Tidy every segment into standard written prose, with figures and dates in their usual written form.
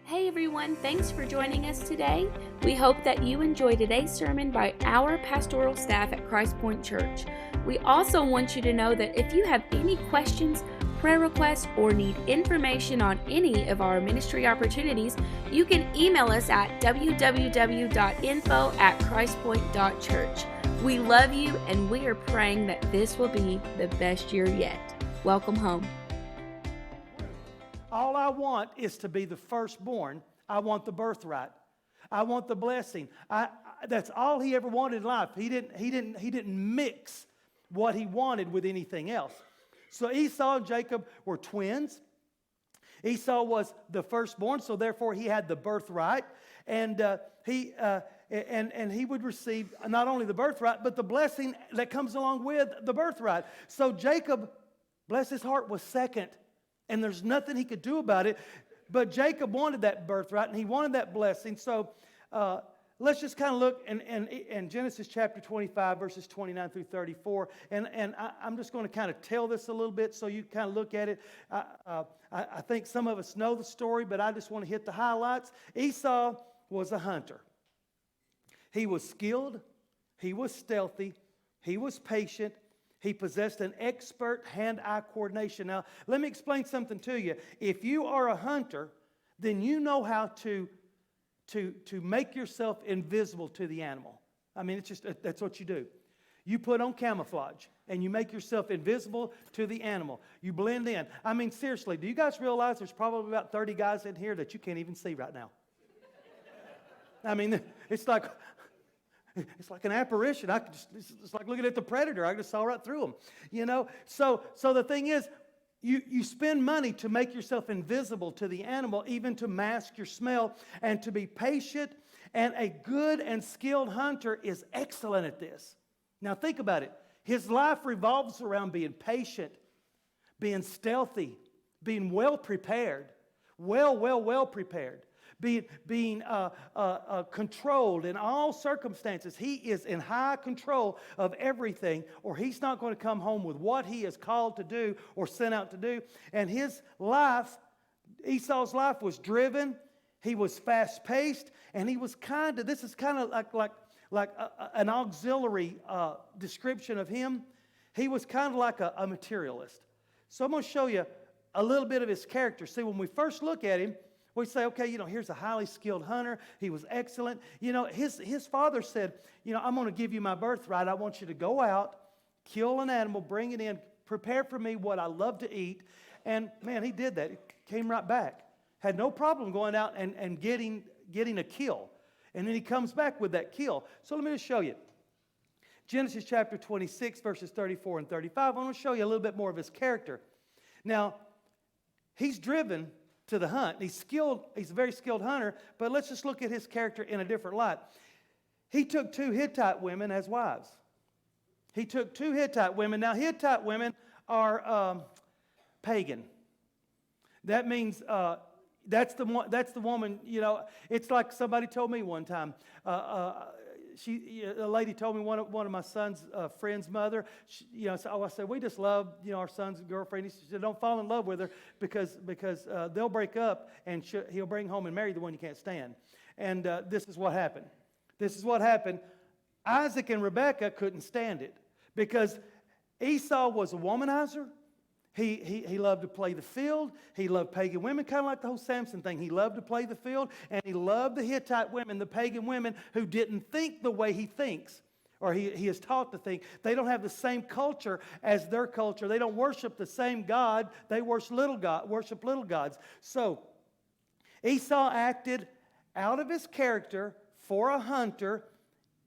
Hey everyone, thanks for joining us today. We hope that you enjoy today's sermon by our pastoral staff at Christpoint Church. We also want you to know that if you have any questions, prayer requests, or need information on any of our ministry opportunities, you can email us at www.info@christpoint.church. We love you and we are praying that this will be the best year yet. Welcome home. All I want is to be the firstborn. I want the birthright. I want the blessing. That's all he ever wanted in life. He didn't mix what he wanted with anything else. So Esau and Jacob were twins. Esau was the firstborn, so therefore he had the birthright, and he would receive not only the birthright but the blessing that comes along with the birthright. So Jacob, bless his heart, was second. And there's nothing he could do about it. But Jacob wanted that birthright, and he wanted that blessing. So let's just kind of look in Genesis chapter 25, verses 29 through 34. And I'm just going to kind of tell this a little bit so you kind of look at it. I think some of us know the story, but I just want to hit the highlights. Esau was a hunter. He was skilled. He was stealthy. He was patient. He possessed an expert hand-eye coordination. Now, let me explain something to you. If you are a hunter, then you know how to make yourself invisible to the animal. I mean, it's just that's what you do. You put on camouflage, and you make yourself invisible to the animal. You blend in. I mean, seriously, do you guys realize there's probably about 30 guys in here that you can't even see right now? I mean, it's like an apparition. It's like looking at the predator. I just saw right through them. You know. So the thing is, you spend money to make yourself invisible to the animal, even to mask your smell, and to be patient. And a good and skilled hunter is excellent at this. Now think about it. His life revolves around being patient, being stealthy, being well prepared, well prepared. Being controlled in all circumstances. He is in high control of everything, or he's not going to come home with what he is called to do or sent out to do. And his life, Esau's life, was driven. He was fast-paced, and he was this is kind of like an auxiliary description of him. He was kind of like a materialist. So I'm going to show you a little bit of his character. See, when we first look at him, we say, okay, here's a highly skilled hunter. He was excellent. His father said, I'm going to give you my birthright. I want you to go out, kill an animal, bring it in, prepare for me what I love to eat. And, man, he did that. He came right back. Had no problem going out and getting a kill. And then he comes back with that kill. So let me just show you. Genesis chapter 26, verses 34 and 35. I want to show you a little bit more of his character. Now, he's driven to the hunt. He's skilled. He's a very skilled hunter, but let's just look at his character in a different light. He took 2 Hittite women as wives. He took 2 Hittite women. Now, Hittite women are pagan. That means that's the woman. It's like somebody told me one time. A lady told me one of my son's friend's mother. I said, we just love our son's girlfriend. He said, don't fall in love with her because they'll break up and he'll bring home and marry the one you can't stand. And this is what happened. Isaac and Rebekah couldn't stand it because Esau was a womanizer. He loved to play the field. He loved pagan women, kind of like the whole Samson thing. He loved to play the field, and he loved the Hittite women, the pagan women who didn't think the way he thinks, or he is taught to think. They don't have the same culture as their culture. They don't worship the same God. They worship little gods. So Esau acted out of his character for a hunter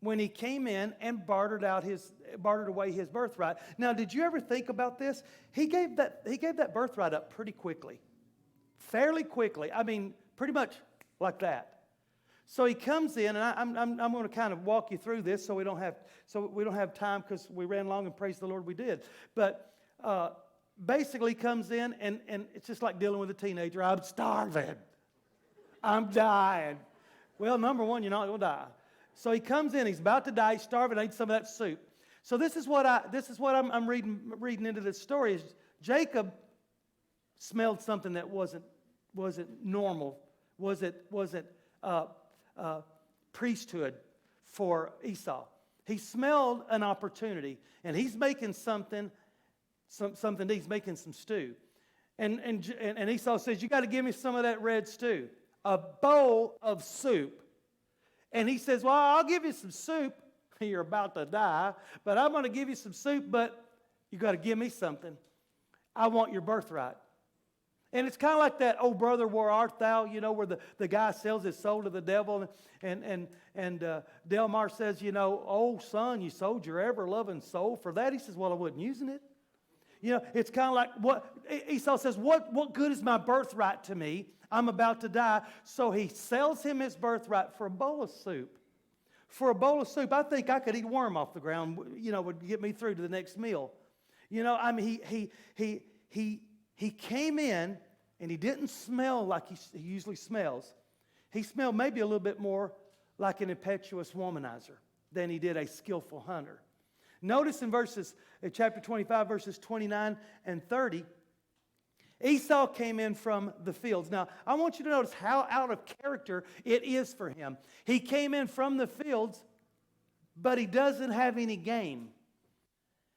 when he came in and bartered away his birthright. Now, did you ever think about this? He gave that birthright up pretty quickly. Fairly quickly. I mean, pretty much like that. So he comes in, and I'm going to kind of walk you through this so we don't have time because we ran long, and praise the Lord we did. But basically he comes in, and it's just like dealing with a teenager. I'm starving. I'm dying. Well, number one, you're not going to die. So he comes in, he's about to die, he's starving, I need some of that soup. So this is what I'm reading into this story is Jacob smelled something that wasn't normal wasn't priesthood for Esau. He smelled an opportunity, and he's making something he's making some stew. And Esau says, you got to give me some of that red stew, a bowl of soup. And he says, well, I'll give you some soup. You're about to die, but I'm going to give you some soup, but you got to give me something. I want your birthright. And it's kind of like that, oh brother, where art thou? You know, where the guy sells his soul to the devil. And Delmar says, you know, oh son, you sold your ever-loving soul for that. He says, well, I wasn't using it. You know, it's kind of like what Esau says, what good is my birthright to me? I'm about to die. So he sells him his birthright for a bowl of soup. For a bowl of soup, I think I could eat a worm off the ground, you know, would get me through to the next meal. You know, I mean, he came in and he didn't smell like he usually smells. He smelled maybe a little bit more like an impetuous womanizer than he did a skillful hunter. Notice in chapter 25, verses 29 and 30, Esau came in from the fields. Now, I want you to notice how out of character it is for him. He came in from the fields, but he doesn't have any game.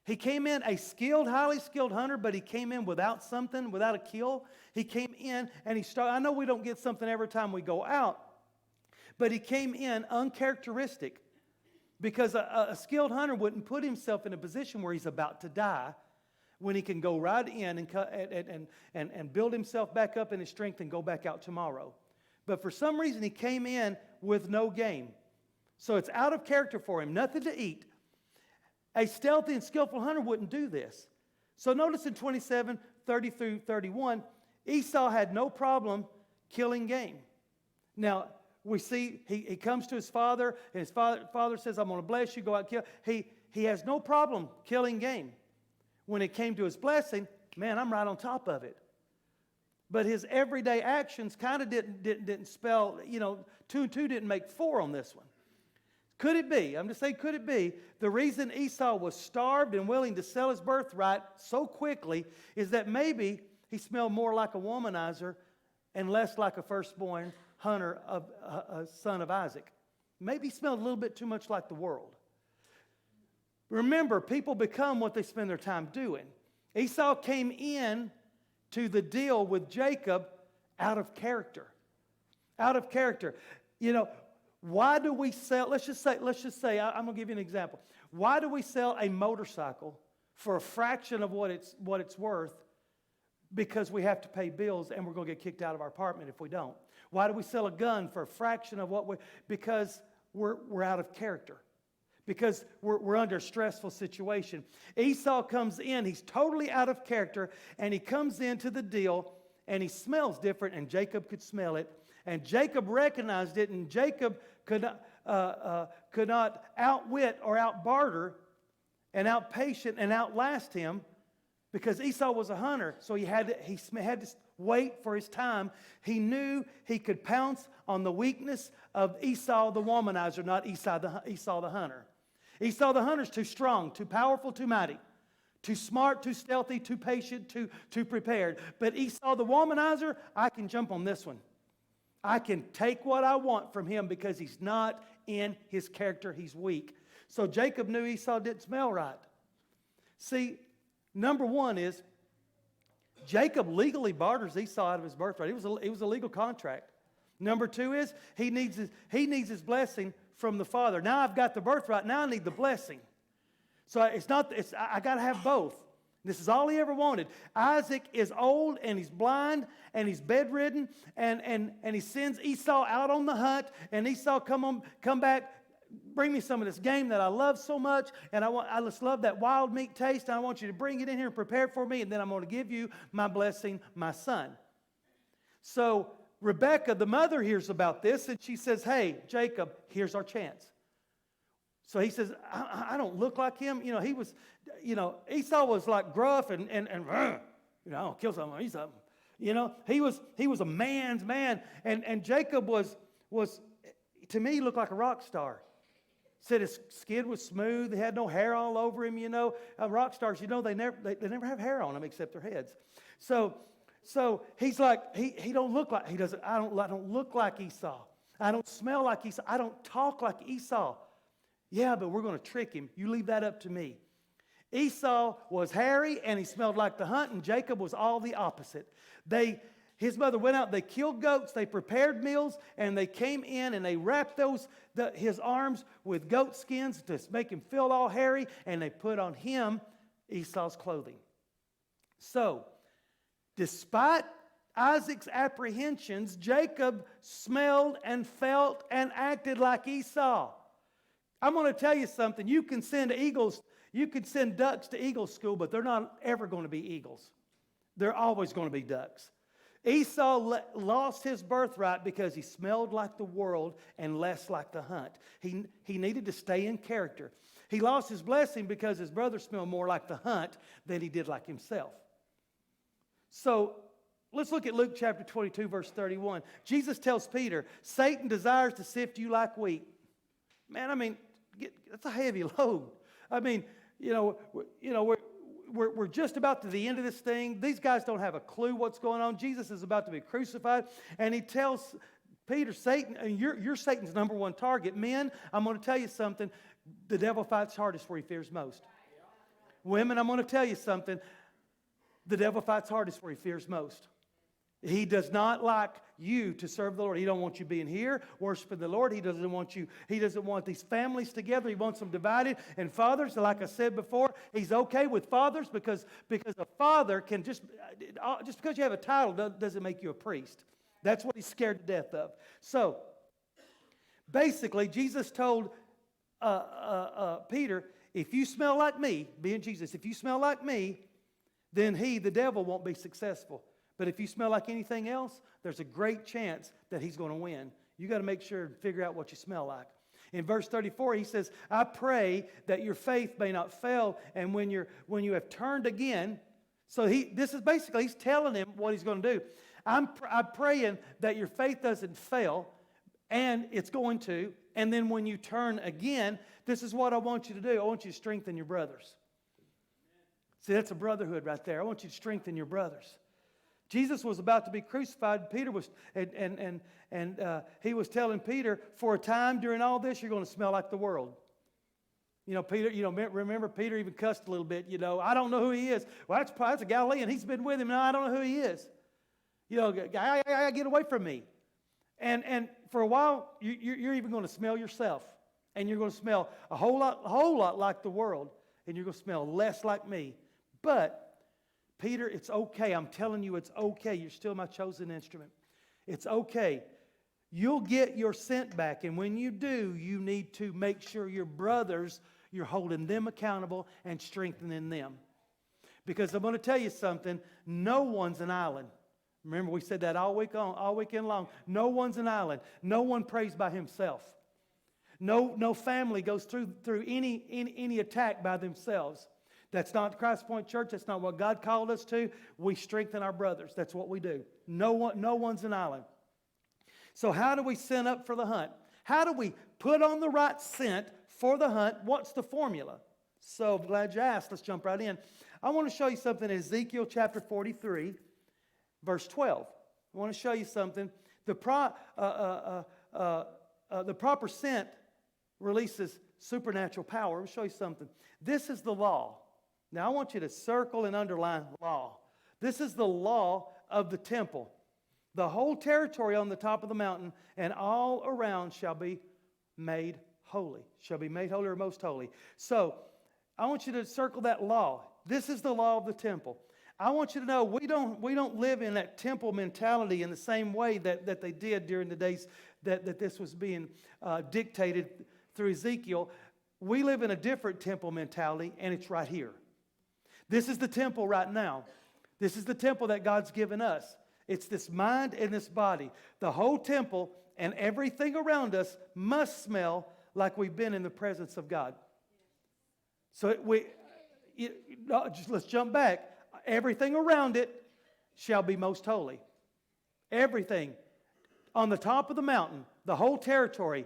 He came in a skilled, highly skilled hunter, but he came in without something, without a kill. He came in and he started. I know we don't get something every time we go out, but he came in uncharacteristic because a skilled hunter wouldn't put himself in a position where he's about to die when he can go right in and build himself back up in his strength and go back out tomorrow. But for some reason, he came in with no game. So it's out of character for him, nothing to eat. A stealthy and skillful hunter wouldn't do this. So notice in 27, 30 through 31, Esau had no problem killing game. Now, we see he comes to his father, and his father says, I'm going to bless you, go out and kill. He has no problem killing game. When it came to his blessing, man, I'm right on top of it. But his everyday actions kind of didn't spell, you know, 2 and 2 didn't make 4 on this one. Could it be, I'm just saying, could it be, the reason Esau was starved and willing to sell his birthright so quickly is that maybe he smelled more like a womanizer and less like a firstborn hunter of a son of Isaac? Maybe he smelled a little bit too much like the world. Remember, people become what they spend their time doing. Esau came in to the deal with Jacob out of character. Out of character. You know, why do we sell, let's just say, I'm going to give you an example. Why do we sell a motorcycle for a fraction of what it's worth? Because we have to pay bills and we're going to get kicked out of our apartment if we don't. Why do we sell a gun for a fraction of because we're out of character. Because we're under a stressful situation. Esau comes in, he's totally out of character, and he comes into the deal, and he smells different, and Jacob could smell it. And Jacob recognized it, and Jacob could not outwit or outbarter and outpatient and outlast him because Esau was a hunter, so he had to wait for his time. He knew he could pounce on the weakness of Esau the womanizer, not Esau the hunter. Esau the hunter's too strong, too powerful, too mighty, too smart, too stealthy, too patient, too prepared. But Esau the womanizer, I can jump on this one. I can take what I want from him because he's not in his character. He's weak. So Jacob knew Esau didn't smell right. See, number one is Jacob legally barters Esau out of his birthright. It was a legal contract. Number two is he needs his blessing from the father. Now I've got the birthright. Now I need the blessing. So I got to have both. This is all he ever wanted. Isaac is old and he's blind and he's bedridden and he sends Esau out on the hunt, and Esau come back, bring me some of this game that I love so much, and I just love that wild meat taste, and I want you to bring it in here and prepare it for me, and then I'm going to give you my blessing, my son. So Rebekah, the mother, hears about this, and she says, hey, Jacob, here's our chance. So he says, I don't look like him. You know, he was, you know, Esau was like gruff and you know, I'll kill someone, eat something. You know, he was a man's man. And Jacob was, to me, looked like a rock star. Said his skin was smooth. He had no hair all over him, you know. Rock stars, you know, they never have hair on them except their heads. So So he's like, he don't look like, he doesn't, I don't look like Esau. I don't smell like Esau. I don't talk like Esau. Yeah, but we're going to trick him. You leave that up to me. Esau was hairy and he smelled like the hunt, and Jacob was all the opposite. His mother went out, they killed goats, they prepared meals, and they came in and they wrapped his arms with goat skins to make him feel all hairy, and they put on him Esau's clothing. So, despite Isaac's apprehensions, Jacob smelled and felt and acted like Esau. I'm going to tell you something. You can send ducks to eagle school, but they're not ever going to be eagles. They're always going to be ducks. Esau lost his birthright because he smelled like the world and less like the hunt. He needed to stay in character. He lost his blessing because his brother smelled more like the hunt than he did like himself. So let's look at Luke chapter 22, verse 31. Jesus tells Peter, Satan desires to sift you like wheat. Man, I mean, that's a heavy load. I mean, we're just about to the end of this thing. These guys don't have a clue what's going on. Jesus is about to be crucified, and he tells Peter, Satan, you're Satan's number one target. Men, I'm going to tell you something. The devil fights hardest where he fears most. Women, I'm going to tell you something. The devil fights hardest where he fears most. He does not like you to serve the Lord. He don't want you being here, worshiping the Lord. He doesn't want these families together. He wants them divided. And fathers, like I said before, he's okay with fathers because a father can just because you have a title doesn't make you a priest. That's what he's scared to death of. So, basically, Jesus told Peter, if you smell like me, being Jesus, if you smell like me, then the devil, won't be successful. But if you smell like anything else, there's a great chance that he's going to win. You got to make sure and figure out what you smell like. In verse 34, he says, I pray that your faith may not fail, and when you have turned again. So this is basically, he's telling him what he's going to do. I'm praying that your faith doesn't fail, and it's going to. And then when you turn again, this is what I want you to do. I want you to strengthen your brothers. See, that's a brotherhood right there. I want you to strengthen your brothers. Jesus was about to be crucified. Peter was, he was telling Peter, for a time during all this, you're going to smell like the world. Peter, remember Peter even cussed a little bit, I don't know who he is. Well, that's a Galilean. He's been with him. No, I don't know who he is. I get away from me. And for a while, you're even going to smell yourself. And you're going to smell a whole lot like the world. And you're going to smell less like me. But Peter, it's okay. I'm telling you, it's okay. You're still my chosen instrument. It's okay. You'll get your scent back. And when you do, you need to make sure your brothers, you're holding them accountable and strengthening them. Because I'm going to tell you something. No one's an island. Remember, we said that all weekend long. No one's an island. No one prays by himself. No family goes through any attack by themselves. That's not Christpoint Church. That's not what God called us to. We strengthen our brothers. That's what we do. No one's an island. So how do we scent up for the hunt? How do we put on the right scent for the hunt? What's the formula? So I'm glad you asked. Let's jump right in. I want to show you something in Ezekiel chapter 43, verse 12. I want to show you something. The proper scent releases supernatural power. Let me show you something. This is the law. Now, I want you to circle and underline law. This is the law of the temple. The whole territory on the top of the mountain and all around shall be made holy. Shall be made holy or most holy. So, I want you to circle that law. This is the law of the temple. I want you to know we don't live in that temple mentality in the same way that they did during the days that this was being dictated through Ezekiel. We live in a different temple mentality, and it's right here. This is the temple right now. This is the temple that God's given us. It's this mind and this body. The whole temple and everything around us must smell like we've been in the presence of God. So let's jump back. Everything around it shall be most holy. Everything. On the top of the mountain, the whole territory,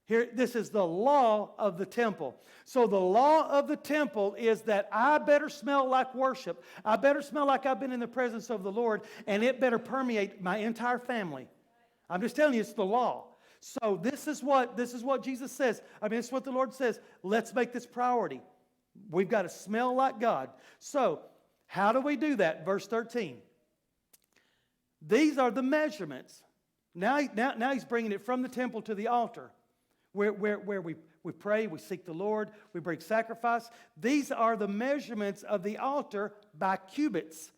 Here, this is the law of the temple. So the law of the temple is that I better smell like worship. I better smell like I've been in the presence of the Lord, and it better permeate my entire family. I'm just telling you, it's the law. So this is what Jesus says. I mean, it's what the Lord says. Let's make this priority. We've got to smell like God. So how do we do that? Verse 13. These are the measurements. Now he's bringing it from the temple to the altar. Where we pray, we seek the Lord, we bring sacrifice. These are the measurements of the altar by cubits.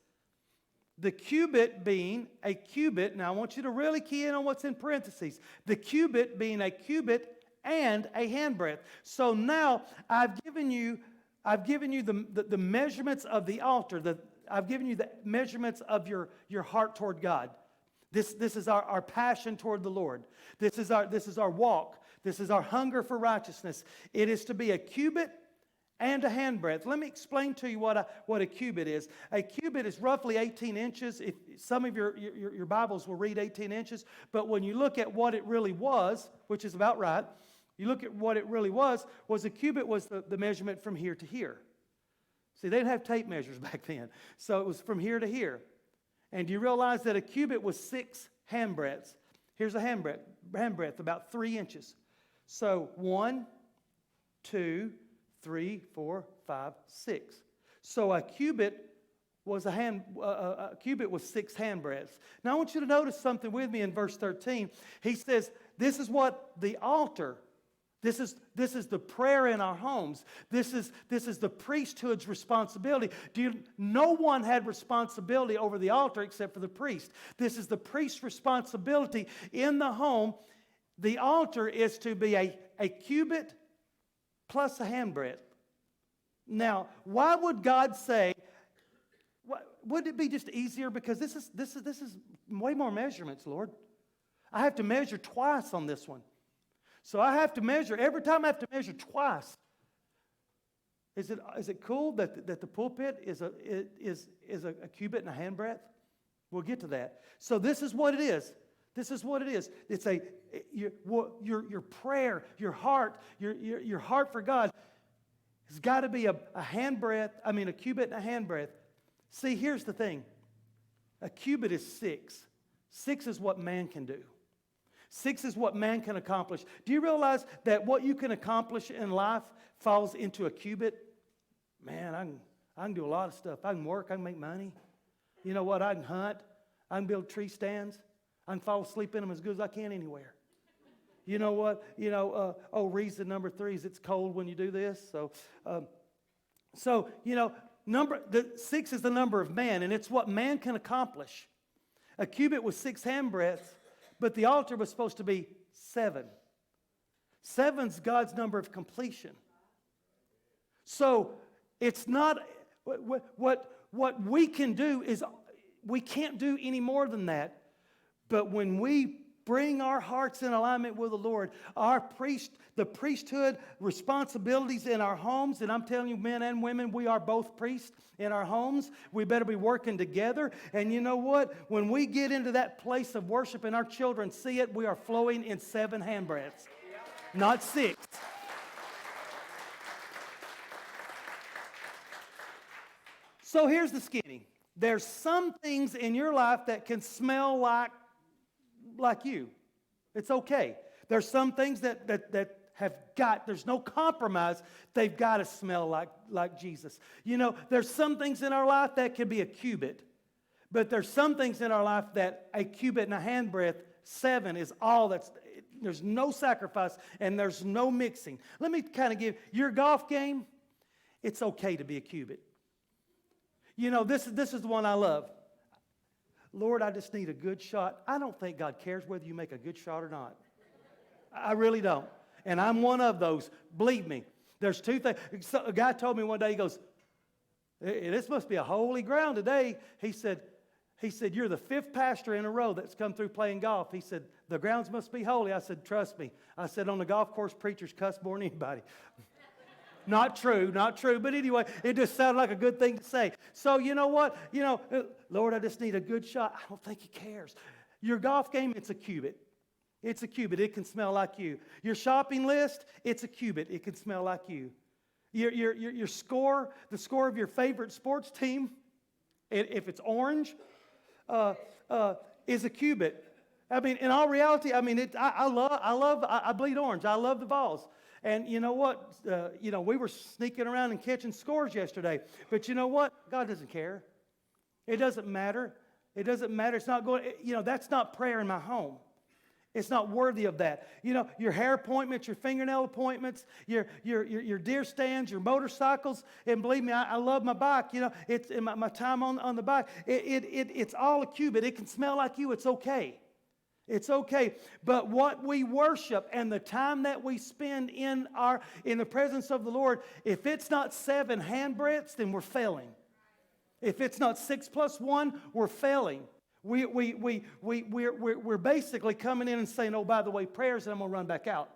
The cubit being a cubit. Now I want you to really key in on what's in parentheses. The cubit being a cubit and a handbreadth. So now I've given you the measurements of the altar. I've given you the measurements of your heart toward God. This is our passion toward the Lord. This is our walk. This is our hunger for righteousness. It is to be a cubit and a handbreadth. Let me explain to you what a cubit is. A cubit is roughly 18 inches. If some of your Bibles will read 18 inches, but when you look at what it really was, which is about right, you look at what it really was a cubit was the measurement from here to here. See, they didn't have tape measures back then, so it was from here to here. And do you realize that a cubit was 6 handbreadths? Here's a handbreadth, about 3 inches. So 1, 2, 3, 4, 5, 6. So a cubit was a cubit was 6 handbreadths. Now I want you to notice something with me in verse 13. He says, this is what the altar, this is the prayer in our homes. This is the priesthood's responsibility. No one had responsibility over the altar except for the priest. This is the priest's responsibility in the home. The altar is to be a cubit plus a handbreadth. Now, why would God say, wouldn't it be just easier? Because this is way more measurements, Lord. I have to measure twice on this one. So I have to measure, every time I have to measure twice. Is it cool that the pulpit is a cubit and a handbreadth? We'll get to that. so this is what it is. This is what it is. It's your prayer, your heart for God has got to be a cubit and a handbreadth. See, here's the thing. A cubit is 6. 6 is what man can do. 6 is what man can accomplish. Do you realize that what you can accomplish in life falls into a cubit? Man, I can do a lot of stuff. I can work. I can make money. You know what? I can hunt. I can build tree stands. I can fall asleep in them as good as I can anywhere. You know what? Reason number 3 is it's cold when you do this. So 6 is the number of man, and it's what man can accomplish. A cubit was 6 handbreadths, but the altar was supposed to be 7. 7's God's number of completion. So it's not what we can do is we can't do any more than that. But when we bring our hearts in alignment with the Lord, the priesthood responsibilities in our homes, and I'm telling you, men and women, we are both priests in our homes. We better be working together. And you know what? When we get into that place of worship and our children see it, we are flowing in 7 handbreadths, not 6. So here's the skinny. There's some things in your life that can smell like you. It's okay. There's some things that have got, there's no compromise. They've got to smell like Jesus. There's some things in our life that can be a cubit. But there's some things in our life that a cubit and a handbreadth, 7 is all there's no sacrifice and there's no mixing. Let me kind of give your golf game, it's okay to be a cubit. This is the one I love. Lord, I just need a good shot. I don't think God cares whether you make a good shot or not. I really don't. And I'm one of those. Believe me. There's 2 things. A guy told me one day, he goes, this must be a holy ground today. He said, you're the 5th pastor in a row that's come through playing golf. He said, the grounds must be holy. I said, trust me. I said, on the golf course, preachers cuss more than anybody. Not true. But anyway, it just sounded like a good thing to say. So you know what? Lord, I just need a good shot. I don't think he cares. Your golf game, it's a cubit. It's a cubit. It can smell like you. Your shopping list, it's a cubit. It can smell like you. Your score, the score of your favorite sports team, if it's orange, is a cubit. I mean, in all reality, I mean, I bleed orange. I love the Vols. And you know what? We were sneaking around and catching scores yesterday. But you know what? God doesn't care. It doesn't matter. It doesn't matter. It's not going, that's not prayer in my home. It's not worthy of that. Your hair appointments, your fingernail appointments, your deer stands, your motorcycles. And believe me, I love my bike. It's my time on the bike. It's all a cubit. It can smell like you. It's okay. It's okay. But what we worship and the time that we spend in the presence of the Lord, if it's not 7 handbreadths, then we're failing. If it's not 6 + 1, we're failing. We're basically coming in and saying, oh, by the way, prayers, and I'm going to run back out.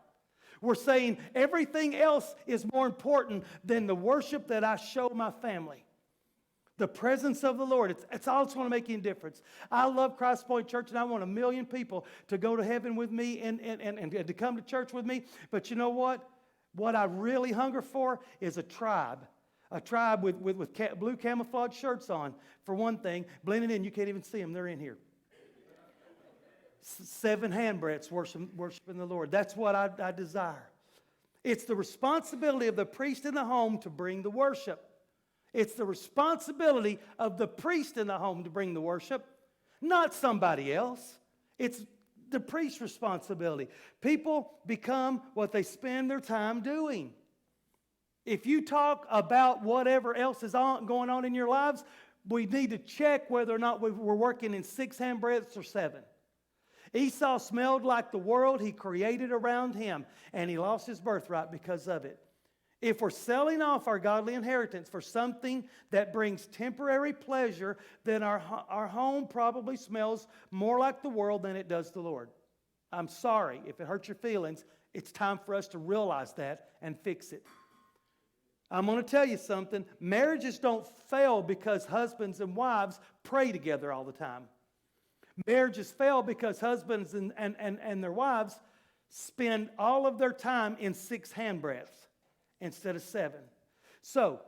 We're saying everything else is more important than the worship that I show my family. The presence of the Lord. It's all that's going to make any difference. I love Christpoint Church, and I want 1 million people to go to heaven with me and to come to church with me. But you know what? What I really hunger for is a tribe. A tribe with blue camouflage shirts on, for one thing. Blended in, you can't even see them. They're in here. 7 handbreadths worshiping the Lord. That's what I desire. It's the responsibility of the priest in the home to bring the worship. It's the responsibility of the priest in the home to bring the worship, not somebody else. It's the priest's responsibility. People become what they spend their time doing. If you talk about whatever else is going on in your lives, we need to check whether or not we're working in 6 handbreadths or 7. Esau smelled like the world he created around him, and he lost his birthright because of it. If we're selling off our godly inheritance for something that brings temporary pleasure, then our home probably smells more like the world than it does the Lord. I'm sorry if it hurts your feelings. It's time for us to realize that and fix it. I'm going to tell you something. Marriages don't fail because husbands and wives pray together all the time. Marriages fail because husbands and their wives spend all of their time in 6 handbreadths instead of 7. So,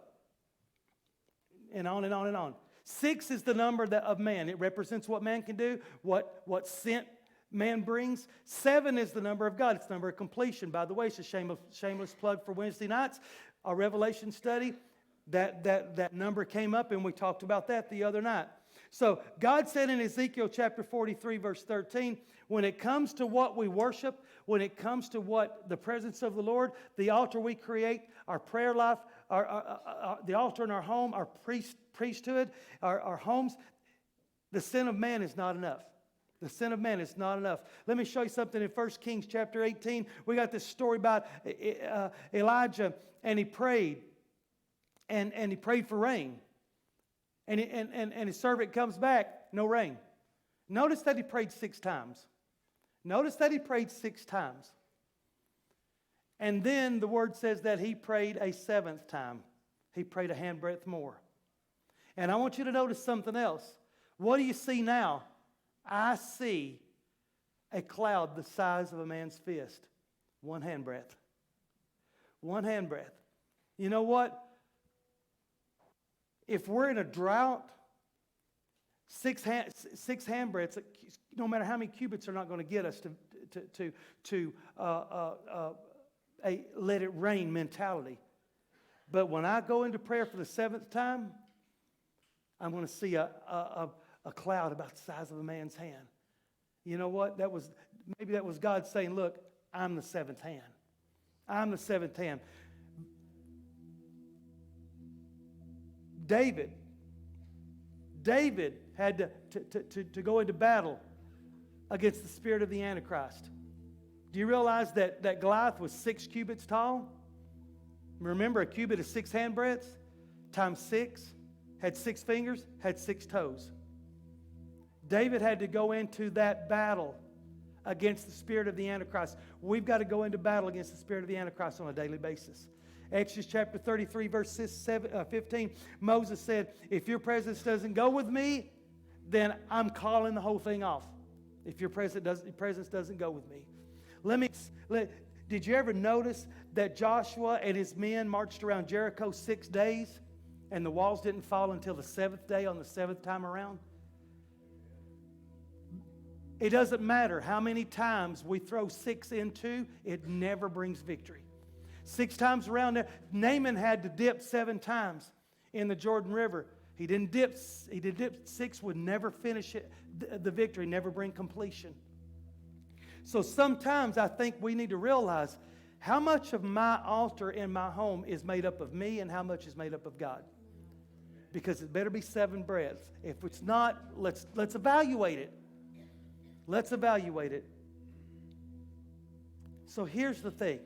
and on and on and on. 6 is the number of man. It represents what man can do, what scent man brings. 7 is the number of God. It's the number of completion. By the way, it's a shameless plug for Wednesday nights. Our Revelation study, that number came up, and we talked about that the other night. So God said in Ezekiel chapter 43, verse 13, when it comes to what we worship, when it comes to what the presence of the Lord, the altar we create, our prayer life, the altar in our home, our priesthood, our homes, the sin of man is not enough. The sin of man is not enough. Let me show you something in 1 Kings chapter 18. We got this story about Elijah, and he prayed, and he prayed for rain. And his servant comes back, no rain. Notice that he prayed 6 times. Notice that he prayed 6 times. And then the word says that he prayed a 7th time. He prayed a handbreadth more. And I want you to notice something else. What do you see now? I see a cloud the size of a man's fist. 1 handbreadth. 1 handbreadth. You know what? If we're in a drought, 6 handbreadths, no matter how many cubits, are not going to get us to a let it rain mentality. But when I go into prayer for the 7th time, I'm going to see a cloud about the size of a man's hand. You know what? Maybe that was God saying, look, I'm the 7th hand. I'm the 7th hand. David had to go into battle against the spirit of the Antichrist. Do you realize that Goliath was 6 cubits tall? Remember, a cubit is 6 handbreadths times 6, had 6 fingers, had 6 toes. David had to go into that battle against the spirit of the Antichrist. We've got to go into battle against the spirit of the Antichrist on a daily basis. Exodus chapter 33, verse 15, Moses said, if your presence doesn't go with me, then I'm calling the whole thing off. if your presence doesn't go with me. Did you ever notice that Joshua and his men marched around Jericho 6 days and the walls didn't fall until the 7th day on the 7th time around? It doesn't matter how many times we throw 6 into, it never brings victory. 6 times around there, Naaman had to dip 7 times in the Jordan River. He did dip 6, would never finish it, the victory, never bring completion. So sometimes I think we need to realize how much of my altar in my home is made up of me and how much is made up of God. Because it better be 7 breads. If it's not, let's evaluate it. Let's evaluate it. So here's the thing.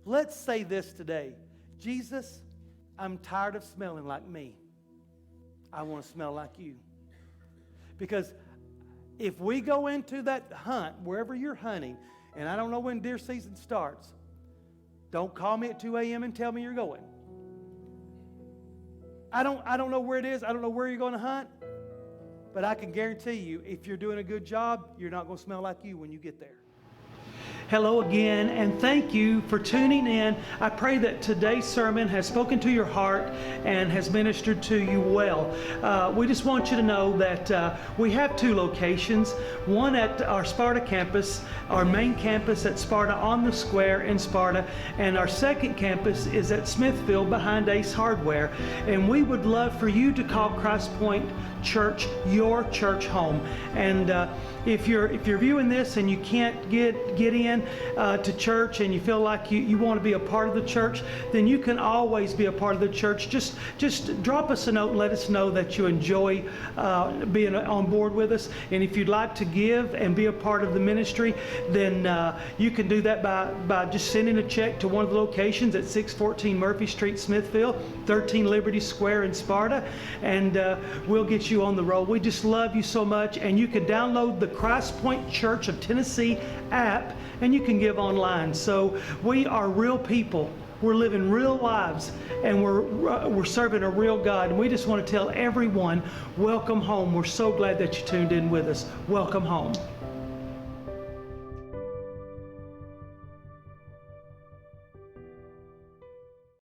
Let's say this today. Jesus, I'm tired of smelling like me. I want to smell like you. Because if we go into that hunt, wherever you're hunting, and I don't know when deer season starts, don't call me at 2 a.m. and tell me you're going. I don't know where it is. I don't know where you're going to hunt. But I can guarantee you, if you're doing a good job, you're not going to smell like you when you get there. Hello again, and thank you for tuning in. I pray that today's sermon has spoken to your heart and has ministered to you well. We just want you to know that we have 2 locations, one at our Sparta campus, our main campus at Sparta on the square in Sparta, and our second campus is at Smithfield behind Ace Hardware. And we would love for you to call Christpoint Church your church home. And if you're viewing this and you can't get in to church and you feel like you want to be a part of the church, then you can always be a part of the church. Just drop us a note and let us know that you enjoy being on board with us. And if you'd like to give and be a part of the ministry, then you can do that by just sending a check to one of the locations at 614 Murphy Street, Smithfield, 13 Liberty Square in Sparta, and we'll get you on the road. We just love you so much, and you can download the Christpoint Church of Tennessee app, and you can give online. So we are real people. We're living real lives, and we're serving a real God. And we just want to tell everyone, welcome home. We're so glad that you tuned in with us. Welcome home.